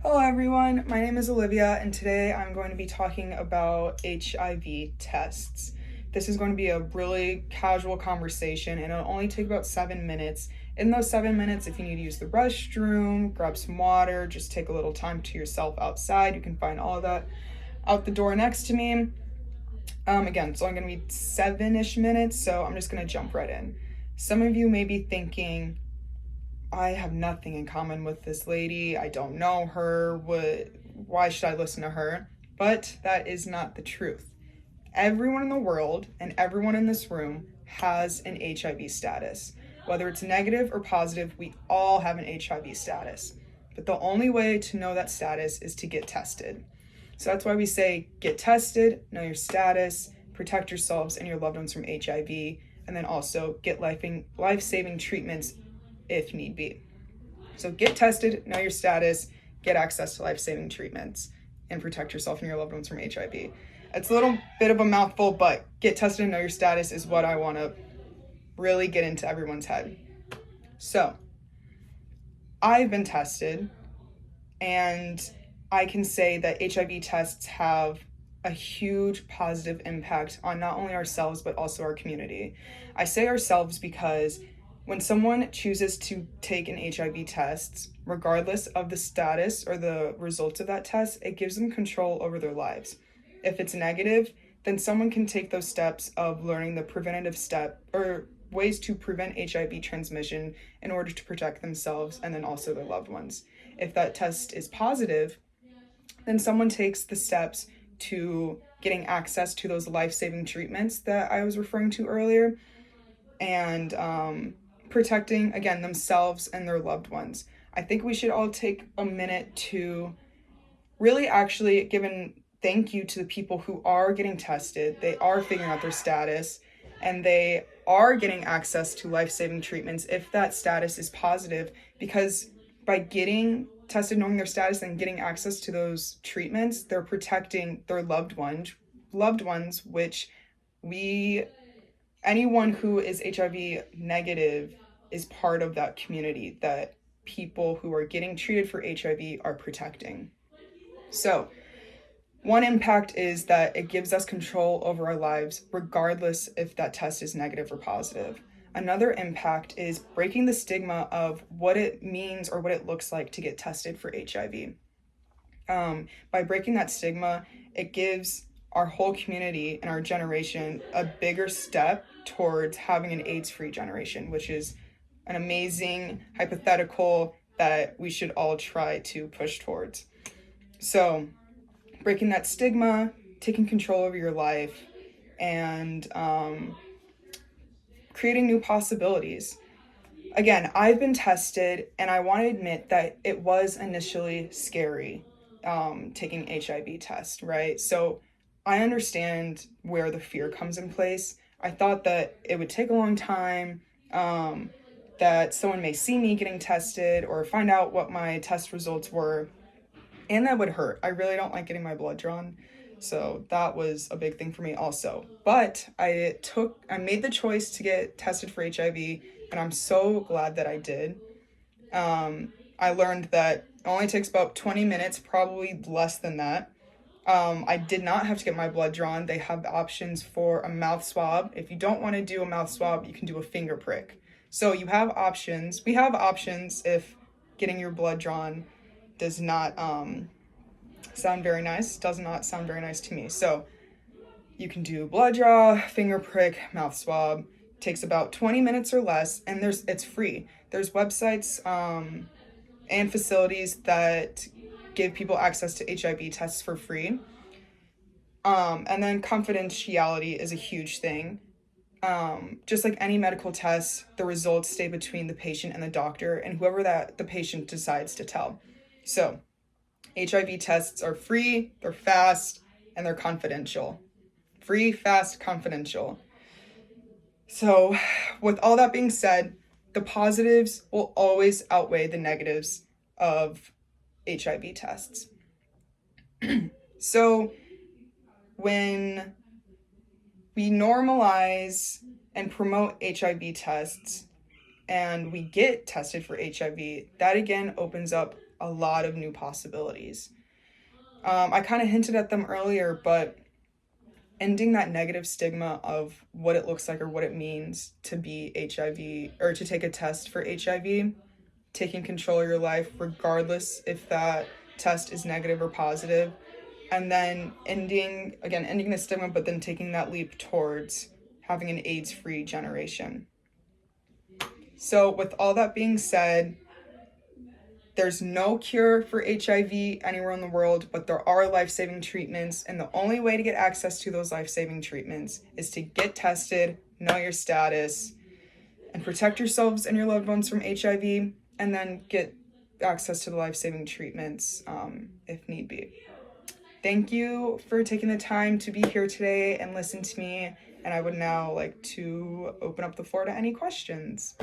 Hello everyone, my name is Olivia and today I'm going to be talking about HIV tests. This is going to be a really casual conversation and it'll only take about 7 minutes. In those 7 minutes, if you need to use the restroom, grab some water, just take a little time to yourself outside, you can find all of that out the door next to me. Again, it's only going to be 7-ish minutes, so I'm just going to jump right in. Some of you may be thinking, I have nothing in common with this lady. I don't know her. Why should I listen to her? But that is not the truth. Everyone in the world and everyone in this room has an HIV status. Whether it's negative or positive, we all have an HIV status. But the only way to know that status is to get tested. So that's why we say get tested, know your status, protect yourselves and your loved ones from HIV, and then also get life-saving treatments if need be. So get tested, know your status, get access to life-saving treatments, and protect yourself and your loved ones from HIV. It's a little bit of a mouthful, but get tested and know your status is what I want to really get into everyone's head. So I've been tested, and I can say that HIV tests have a huge positive impact on not only ourselves, but also our community. I say ourselves because when someone chooses to take an HIV test, regardless of the status or the results of that test, it gives them control over their lives. If it's negative, then someone can take those steps of learning the preventative step or ways to prevent HIV transmission in order to protect themselves and then also their loved ones. If that test is positive, then someone takes the steps to getting access to those life-saving treatments that I was referring to earlier, and protecting, again, themselves and their loved ones. I think we should all take a minute to really actually give a thank you to the people who are getting tested. They are figuring out their status, and they are getting access to life-saving treatments if that status is positive, because by getting tested, knowing their status, and getting access to those treatments, they're protecting their loved ones, which anyone who is HIV negative is part of that community that people who are getting treated for HIV are protecting. So one impact is that it gives us control over our lives, regardless if that test is negative or positive. Another impact is breaking the stigma of what it means or what it looks like to get tested for HIV. By breaking that stigma, it gives our whole community and our generation a bigger step towards having an AIDS-free generation, which is an amazing hypothetical that we should all try to push towards. So breaking that stigma, taking control over your life, and creating new possibilities. Again, I've been tested, and I want to admit that it was initially scary taking HIV test, right? So I understand where the fear comes in place. I thought that it would take a long time, that someone may see me getting tested or find out what my test results were, and that would hurt. I really don't like getting my blood drawn, so that was a big thing for me also. But I made the choice to get tested for HIV, and I'm so glad that I did. I learned that it only takes about 20 minutes, probably less than that. I did not have to get my blood drawn. They have options for a mouth swab. If you don't want to do a mouth swab, you can do a finger prick. So you have options. We have options if getting your blood drawn does not sound very nice. Does not sound very nice to me. So you can do blood draw, finger prick, mouth swab. Takes about 20 minutes or less, and it's free. There's websites and facilities that give people access to HIV tests for free. And then confidentiality is a huge thing. Just like any medical test, the results stay between the patient and the doctor and whoever that the patient decides to tell. So HIV tests are free, they're fast, and they're confidential. Free, fast, confidential. So with all that being said, the positives will always outweigh the negatives of HIV tests. So when we normalize and promote HIV tests and we get tested for HIV, that again opens up a lot of new possibilities. I kind of hinted at them earlier, but ending that negative stigma of what it looks like or what it means to be HIV or to take a test for HIV, taking control of your life regardless if that test is negative or positive, and then ending the stigma, but then taking that leap towards having an AIDS-free generation. So with all that being said, there's no cure for HIV anywhere in the world, but there are life-saving treatments, and the only way to get access to those life-saving treatments is to get tested, know your status, and protect yourselves and your loved ones from HIV, and then get access to the life-saving treatments if need be. Thank you for taking the time to be here today and listen to me, and I would now like to open up the floor to any questions.